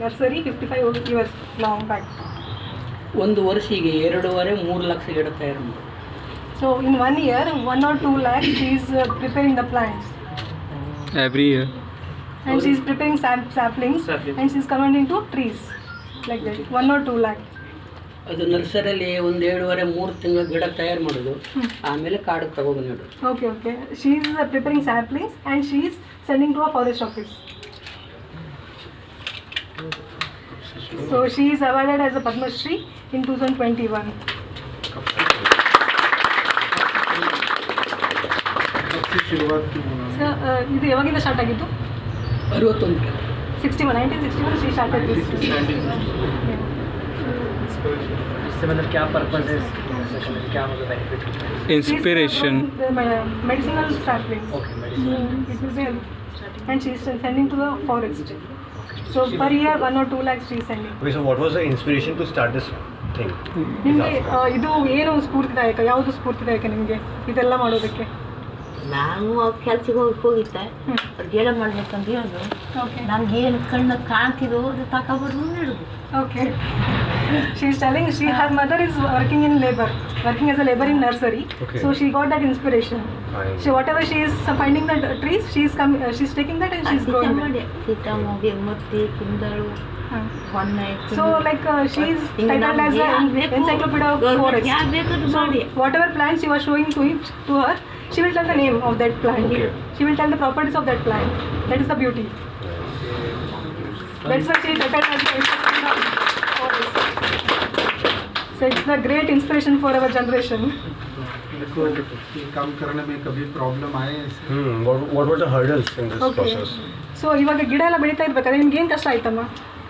nursery 55 years long back. ಒಂದು ವರ್ಷಿಗೆ 2.5-3 ಲಕ್ಷ ಗಿಡ ತಯಾರು ಮಾಡಿ. So in 1 year 1 or 2 lakhs she is preparing the plants. Every year. And she is preparing saplings and she is converting into trees like that. 1 or 2 lakhs. ಅದು ನರ್ಸರಿಯಲ್ಲಿ 1.5-3 ತಿಂಗಳ ಗಿಡ ತಯಾರು ಮಾಡೋದು, ಆಮೇಲೆ ಕಾಡಿಗೆ ತಗೊಂಡು ನೆಡೋದು. Okay. She is preparing saplings and she is sending to a forest office. So she is awarded as a Padma Shri in 2021. So ಇದು ಯಾವಾಗಿಂದ ಸ್ಟಾರ್ಟ್ ಆಗಿತ್ತು? 61. 1961 she started this. इससे मतलब क्या पर्पस है, क्या मतलब benefit? Inspiration. Medicinal saplings. Okay, medicinal. It will be help. And she is sending to the forest. So per year 1 or 2 lakhs she is sending. Okay, so what was the inspiration to start this thing? ನಿಮಗೆ ಇದು ಏನು ಸ್ಫೂರ್ತಿದಾಯಕ, ಯಾವುದು ಸ್ಫೂರ್ತಿದಾಯಕ ನಿಮಗೆ ಇದೆಲ್ಲ ಮಾಡೋದಕ್ಕೆ? ನಾನು ಕೆಲ್ಸಕ್ಕೆ ಹೋಗಿದ್ದೆ, ಗಿಡ ಮಾಡ್ಬೇಕಂತ ಹೇಳೋದು. ನಮ್ಗೆ ಏನು ಕಣ್ಣು ಕಾಣ್ತಿರೋ ಅದು ತಗೊಬರೋದು ನೆಡೋದು. Okay. She is telling her mother is working as a labor in nursery. Okay. So she got that inspiration. Fine. So whatever she is finding the trees, she is taking that and she is growing them. ಸೀತಾಮೊಗೆ ಮತ್ತೆ ಕಿಂದಳು ಹೊನ್ನೆ. So like she is titled as an encyclopedia of forest. So whatever plants she was showing to her, she will tell the name of that plant. Okay. She will tell the properties of that plant. That is the beauty. That's why she is titled as the encyclopedia of forest. So it's the great inspiration for our generation. काम करने में कभी problem आए? What were the hurdles in this process? So ಇವಾಗ ಗಿಡ ಎಲ್ಲ ಬೆಳೀತಾ ಇರ್ಬೇಕಾದ್ರೆ ನಿಮ್ಗೆ ಏನು ಕಷ್ಟ ಆಯ್ತಮ್ಮ?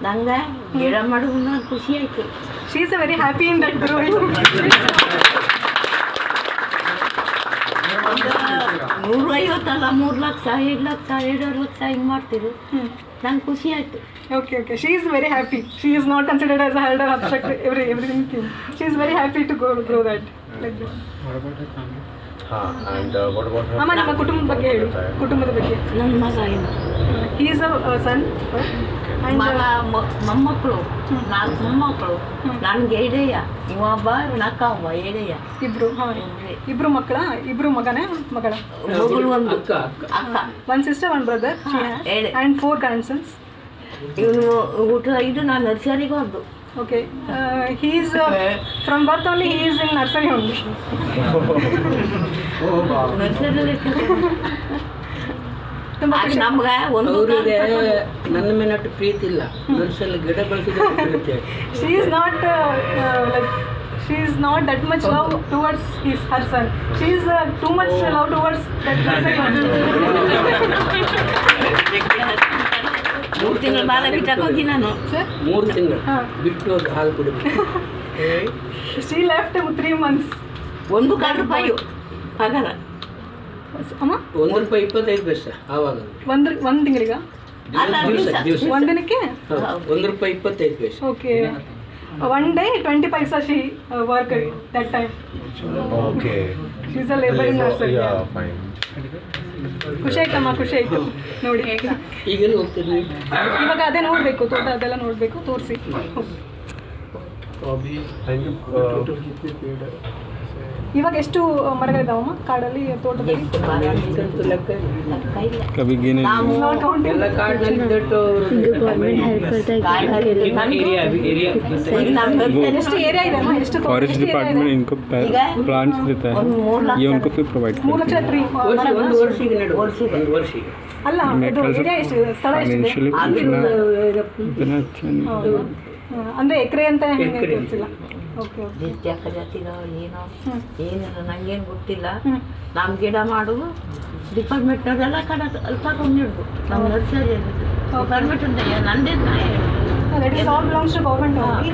ನಂಗೆ ಗಿಡ ಮಾಡೋದು ನಂಗೆ ಖುಷಿ ಆಯಿತು. She is very happy in that growing. 150 ಅಲ್ಲ, 3 ಲಕ್ಷ 2 ಲಕ್ಷ 2.5 ಲಕ್ಷ ಹಿಂಗೆ ಮಾಡ್ತೀರಿ, ನಂಗೆ ಖುಷಿ ಆಯಿತು. Okay. She is very happy. She is not considered as a elder abstract everything. She is very happy to grow that. Like that. What about her family? And what about her? ಅಮ್ಮ ನಿಮ್ಮ ಕುಟುಂಬದ ಬಗ್ಗೆ ಹೇಳಿ. ಕುಟುಂಬದ ಬಗ್ಗೆ. ನನ್ನ ಮಗ ಏನು, He is a son. ಮಗ ಮೊಮ್ಮಕ್ಕಳು 4 ಮೊಮ್ಮಕ್ಕಳು. ನನಗೆ ಎಡೆಯ ಇವೊಬ್ಬ ನಕ್ಕವ್ವ ಎಡೆಯ ಇಬ್ರು ಮಕ್ಕಳ, ಇಬ್ರು ಮಗನ ಮಗಳ, ಮಗಳು ಒಂದು ಅಕ್ಕ. ಅಕ್ಕ, 1 sister 1 brother and 4 grandsons. ಇವನು ಊಟ ಇದು ನಾನು ನರ್ಸರಿಗೆ ಹೋದ್ದು. Okay. He is from birth only he is in nursery only. ನರ್ಸರಿಯಲ್ಲಿ ನಮ್ಗೆ ಒಂದು ಅವರಿಗೆ ನನ್ನ ಮೇಲೆ ಅಷ್ಟು ಪ್ರೀತಿ ಇಲ್ಲ, ನರ್ಸಲ್ಲಿ ಗಿಡ ಬೆಳೆಸಿದ್ರೆ ಪ್ರೀತಿ. She is not like she is not that much love towards her son. She is too much love towards that nursery only. 3 ತಿಂಗಳು ಬಾಲ ಬಿಟ್ಟಕ್ಕೆ ಹೋಗಿ ನಾನು 3 ತಿಂಗಳು ಬಿಟ್ಟು ಹಾಲು ಕುಡಿಬೇಕು. She left 3 months. 1 ರೂಪಾಯಿ ಪಗಾರ. ಅಮ್ಮ ₹1.25 ಆವಾಗ ಒಂದು ತಿಂಗಳಿಗ ದಿವಸ ಒಂದು ದಿನಕ್ಕೆ ₹1.25. Okay. 1 day 20 paisa she work that time. Okay. She is a labor in nursery. Yeah, fine. ಖುಷಿ ಆಯ್ತಮ್ಮ, ಖುಷಿ ಆಯ್ತು ನೋಡಿ. ಈಗಲೂ ಹೋಗ್ತೀನಿ. ಇವಾಗ ಅದೇ ನೋಡಬೇಕು, ತೋಟ ಅದೆಲ್ಲ ನೋಡಬೇಕು, ತೋರಿಸಿ. Thank you. ಇವಾಗ ಎಷ್ಟು ಮರಗಳಿದಾವಮ್ಮ ಕಾಡಲ್ಲಿ, ತೋಟದಲ್ಲಿ? ಲೆಕ್ಕ कभी गिने ಎಲ್ಲ ಕಾಡಿನಲ್ಲಿ ದೊಡ್ಡ ಎಷ್ಟು ಏರಿಯಾ ಇದೆ ಅಮ್ಮ? ಎಷ್ಟು फॉरेस्ट डिपार्टमेंट इनको प्लांट्स देता है, ये उनको फिर प्रोवाइड 3 ಲಕ್ಷ करते ಟ್ರೀ. ಒಂದು ವರ್ಷಿಗೆ ನೆಡು, ಒಂದು ವರ್ಷಿಗೆ. ಅಲ್ಲ ಇದು ಏರಿಯಾ ಎಷ್ಟು, ಸ್ಥಳ हैं. ಎಷ್ಟಿದೆ? फाइनेंशियली इतना अच्छा नहीं. ಅಂದ್ರೆ ಎಕರೆ ಅಂತ ಹೆಂಗೆ ಗೊತ್ತಿಲ್ಲ. ಓಕೆ. ಜಾತಿರೋ ಏನೋ ಏನಿಲ್ಲ, ನಂಗೇನು ಗೊತ್ತಿಲ್ಲ. ನಮ್ಮ ಗಿಡ ಮಾಡೋದು ಡಿಪಾರ್ಟ್ಮೆಂಟ್ನವರೆಲ್ಲ ಕಡೆ ಅಲ್ಲಿ ತಗೊಂಡು ನೀಡ್ದು ನಮ್ಮ ನರ್ಸರಿಯಲ್ಲಿ ಡಿಪಾರ್ಟ್ಮೆಂಟ್ ಅಂತ ನಂದೇ. That is all belongs to government only.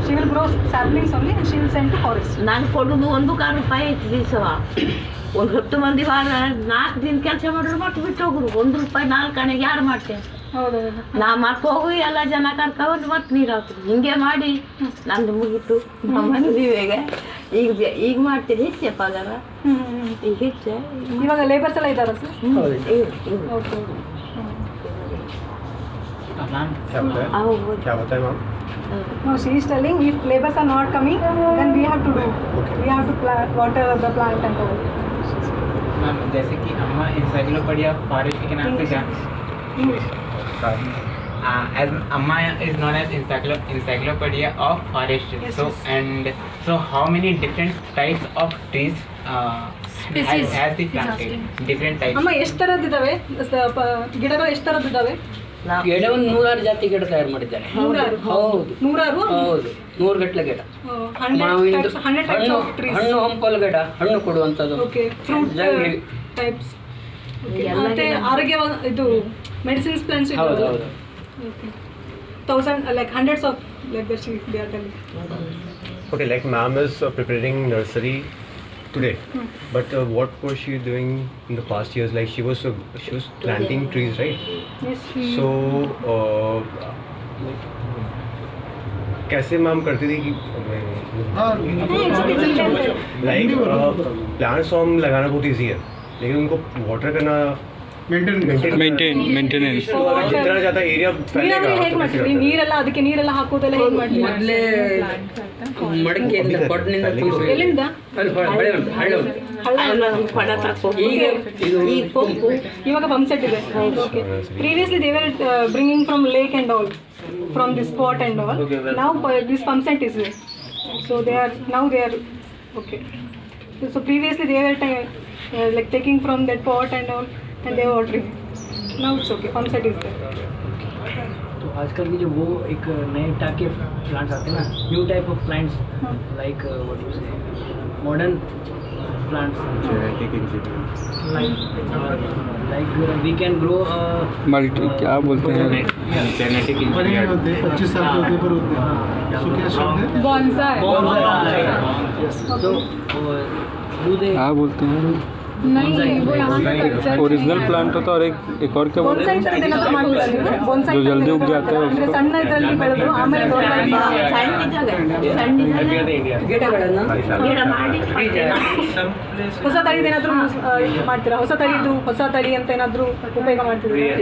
She will grow saplings only and she will send to forest. ನಾನು ಕೊಡೋದು ₹1 ಐತಿ ದಿವಸವ. ಒಂದು 10 ಮಂದಿ ವಾರ 4 ದಿನ ಕೆಲಸ ಮಾಡಿದ್ರು ಮತ್ತೆ ಬಿಟ್ಟು ಹೋಗುದು. ₹1 4 ಆಣೆಗೆ ಯಾರು ಮಾಡ್ತೇನೆ? ಹೌದೌದು. ನಾ ಮತ್ತೆ ಹೋಗಿ ಎಲ್ಲ ಜನ ಕರ್ಕೊಂಡು ಮತ್ತೆ ನೀರು ಹಾಕೋದು. ಹಿಂಗೆ ಮಾಡಿ ನಂದು ಮುಗೀತು. ನಮ್ಮ ಮದುವೆಗೆ ಈಗ ಮಾಡ್ತೀರಿ ಹೆಚ್ಚೆ ಪಗಾರ, ಈಗ ಹೆಚ್ಚೆ. ಇವಾಗ ಲೇಬರ್ಸ್ ಎಲ್ಲ ಇದ್ದಾರಾ ಸರ್? ಓಕೆ. क्या होता है? आओ वो क्या होता है ma'am? No, she is telling if labors are not coming, then we have to do. Okay. We have to water the plant and all. Ma'am जैसे कि अम्मा encyclopedia फॉरेस्ट के नाम से जान English. as Amma is known as encyclopedia of forest. Yes, So yes. and so how many different types of trees has the planted? Different types. ಅಮ್ಮ ಎಷ್ಟು ಥರದ್ದಿದ್ದಾವೆ ಗಿಡಗಳು ಎಷ್ಟು ಥರದ್ದಿದ್ದಾವೆ? ನಾವು ಗಿಡ ಒಂದು 100 ಜಾತಿ ಗಿಡ ತಯಾರು ಮಾಡಿದ್ದಾರೆ. ನೂರಾರು ಹೌದು ನೂರಾರು ಹೌದು 100 ಗಟ್ಟಲೆ ಗಿಡ. 100 types of trees. ಹಣ್ಣು ಹಂಪಲು ಗಿಡ ಹಣ್ಣು ಕೊಡುವಂಥದ್ದು. ಓಕೆ ಫ್ರೂಟ್ ಜಂಗಲಿ. ಟೈಪ್ಸ್. ಎಲ್ಲ ಮತ್ತೆ ಗಿಡ- ಆರೋಗ್ಯ ಇದು ಮೆಡಿಸಿನ್ಸ್ ಪ್ಲಾಂಟ್ಸ್ ಹೌದು ಇದ್ದಾವೆ. ಹೌದು. Okay. 1000 like hundreds of like that they are telling. Okay, like ma'am is preparing nursery today, but what was she doing in the past years? Like she was planting trees, right? Yes. So कैसे ma'am करती थी कि like plants तो हम लगाना बहुत easy है, लेकिन उनको वाटर करना मेंटेनेंस जितना ज़्यादा एरिया ನೀರಾವರಿ ಹೇಗೆ ಮಾಡ್ತೀವಿ? ನೀರೆಲ್ಲ ಅದಕ್ಕೆ ನೀರೆಲ್ಲ ಹಾಕೋದೆಲ್ಲ ಹೇಗೆ ಮಾಡ್ತೀವಿ? ಮೊದಲೇ ಮಡಕೆಯಿಂದ ಕೊಡನಿಂದ ತುಂಬ ಎಲ್ಲಿಂದ? ಅಲ್ಲಿ ಹೊಳೆ ಉಂಟು ಹಳ್ಳ ಉಂಟು. ಎಲ್ಲ ಕೊಡ ತಕೊಂಡು ಈಗ ಇದು ಈ ಪಂಪು ಇವಾಗ ಪಂಪ್ ಸೆಟ್ ಇದೆ. Okay. Previously they were bringing from lake and all, from this pot and all. Now this pump set is there. So they are okay. So previously they were like taking from that pot and all, and they were watering. Now it's okay. Pump set is there. तो आजकल की जो वो एक नए type के plants आते हैं ना, new type of plants like what you say modern plants like we can grow multi क्या बोलते हैं जेनेटिक इंजीनियर 25 साल के होते पर होते हैं. So क्या शब्द है? Bonsai. तो do they क्या बोलते हैं नहीं वो यहाँ का culture ओरिजिनल प्लांट होता है और एक और क्या बोलते bonsai ಅಂತ ಏನಾದ್ರು ಮಾಡ್ತೀರಾ ನೀವು? Bonsai जो जल्दी उग जाता है ಅಂದ್ರೆ उसको ಸಣ್ಣ ಇದರಲ್ಲಿ ಬೆಳೆದು ಆಮೇಲೆ ಗಿಡಗಳನ್ನು ಗಿಡ ಮಾಡಿ ಹೊಸ ತಳಿದು ಏನಾದ್ರು ಮಾಡ್ತೀರಾ? ಹೊಸ ತಳಿದು ಹೊಸ ತಳಿ ಅಂತ ಏನಾದ್ರು ಉಪಯೋಗ ಮಾಡ್ತಿದ್ದೀರಾ?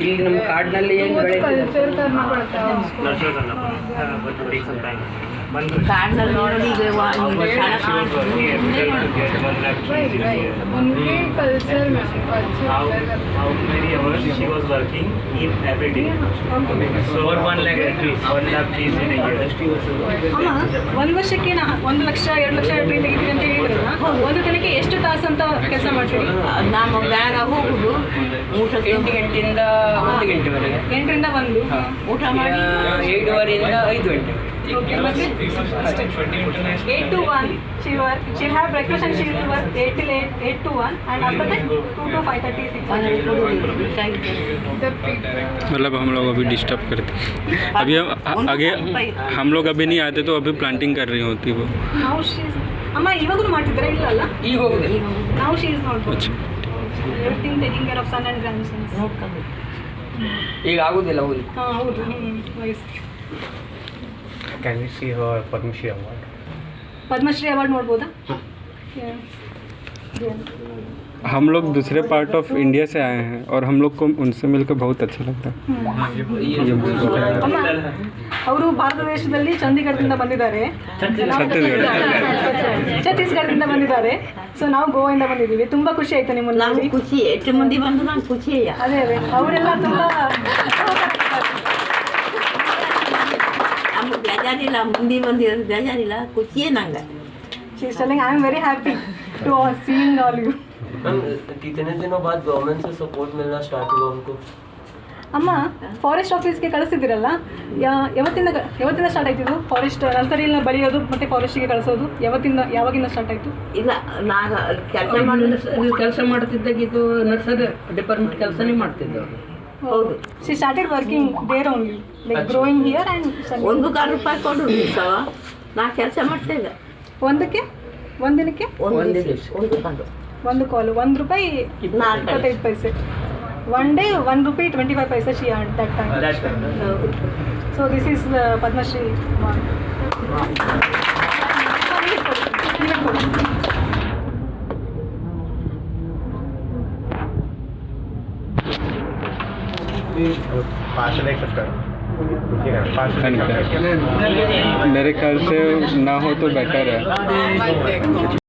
ಇಲ್ಲಿ ನಮ್ಮ ಕಾಡಿನಲ್ಲಿ ಏನು ಬೆಳೆಯುತ್ತಿದೆ ಕಾಡಿನಲ್ಲಿ ನೋಡಿ ಈಗ How many hours she was working in every day? So for 1 lakh trees, 1 lakh trees in a year. ಅಮ್ಮ ಒಂದು ವರ್ಷಕ್ಕೆ 1 ಲಕ್ಷ 2 ಲಕ್ಷ ಟ್ರೀ ತೆಗಿತೀವಿ ಅಂತ ಹೇಳಿದ್ರಲ್ಲ, ಒಂದು ದಿನಕ್ಕೆ ಎಷ್ಟು ತಾಸು ಅಂತ ಕೆಲಸ ಮಾಡ್ತೀವಿ? ನಾವು ಬ್ಯಾಗ ಹೋಗುದು ಊಟಕ್ಕೆ 8 ಗಂಟೆಯಿಂದ 1 ಗಂಟೆವರೆಗೆ 8 ರಿಂದ 1 ಊಟ ಮಾಡಿ 7:30ಯಿಂದ 5 ಗಂಟೆ. Okay, ಮತ್ತೆ 8 to 1 she'll have breakfast and she'll work 8 till 8 to 1 and after that 2 to 5:30 6. मतलब हम लोग अभी डिस्टर्ब करते अभी आगे हम लोग अभी नहीं आते तो अभी प्लांटिंग कर रही होती वो Now she's ಅಮ್ಮ ಇವಾಗಲೂ ಮಾಡ್ತಿದ್ದೀರಾ? ಇಲ್ಲ ಅಲ್ಲ, ಈಗ ಹೋಗುದು now she is not working. Everything taking care of son and grandsons. ಈಗ ಆಗುದಿಲ್ಲ ಹೋಗಿ. ಹೌದು. ವಯಸ್ಸು Can we see her Padma Shri award? Padma Shri award ನೋಡ್ಬೋದಾ? हम लोग दूसरे पार्ट ऑफ इंडिया से आए हैं और हम लोग को उनसे मिलकर बहुत अच्छा लगता है ಅಮ್ಮ ಅವರು ಭಾರತ ದೇಶದಲ್ಲಿ ಚಂಡೀಗಢದಿಂದ ಬಂದಿದ್ದಾರೆ, ಛತ್ತೀಸ್ಗಢದಿಂದ ಬಂದಿದ್ದಾರೆ. ಸೊ ನಾವು ಗೋವಾದಿಂದ ಬಂದಿದ್ದೀವಿ. ತುಂಬಾ ಖುಷಿ ಆಯ್ತು ನಿಮ್ಮನ್ನ ನಾವು ನೋಡಿ. ಖುಷಿ ಎಷ್ಟು ಮಂದಿ ಬಂದು ನಂಗೆ ಖುಷಿಯೇ. ಅದೇ ಅವರೆಲ್ಲ ತುಂಬಾ ನಮ್ಗೆ ಬೇಜಾರಿಲ್ಲ, ಮುಂದೆ ಬಂದಿರೋದು ಬೇಜಾರಿಲ್ಲ, ಖುಷಿಯೇ ನಂಗೆ. she is telling I am very happy to seeing all you. कितने दिनों बाद गवर्नमेंट से सपोर्ट मिलना स्टार्ट हुआ उनको? ಅಮ್ಮ ಫಾರೆಸ್ಟ್ ಆಫೀಸ್ಗೆ ಕಳಿಸಿದ್ದೀರಲ್ಲ, ಯಾವತ್ತಿಂದ ಸ್ಟಾರ್ಟ್ ಆಯ್ತು ಇದು? ಫಾರೆಸ್ಟ್ ನರ್ಸರಿನ ಬೆಳೆಯೋದು ಮತ್ತೆ ಫಾರೆಸ್ಟ್ಗೆ ಕಳಿಸೋದು ಯಾವಾಗಿಂದ ಸ್ಟಾರ್ಟ್ ಆಯಿತು? ಇಲ್ಲ ನಾನು ಕೆಲಸ ಮಾಡ್ತಿದ್ದಾಗ ಇದು ನರ್ಸರಿ ಡಿಪಾರ್ಟ್ಮೆಂಟ್ ಕೆಲಸನೇ ಮಾಡ್ತಿದ್ದೆವು. ಹೌದು. she started working there only, like growing here and selling. 1,000 ರೂಪಾಯಿ ಕೊಡು ಸವ ನಾ ಕೆಲಸ ಮಾಡ್ತೇವೆ. ಒಂದಕ್ಕೆ ಒಂದಿನಕ್ಕೆ ಒಂದು ಕಾಲು ಒಂದು ಕಾಲು ₹1 25 ಪೈಸೆ. 1 day 1 rupee 25 paise she earned that time. So this is Padma Shri award. Fast देख सकता है फास्ट मेरे ख्याल से ना हो तो बेटर है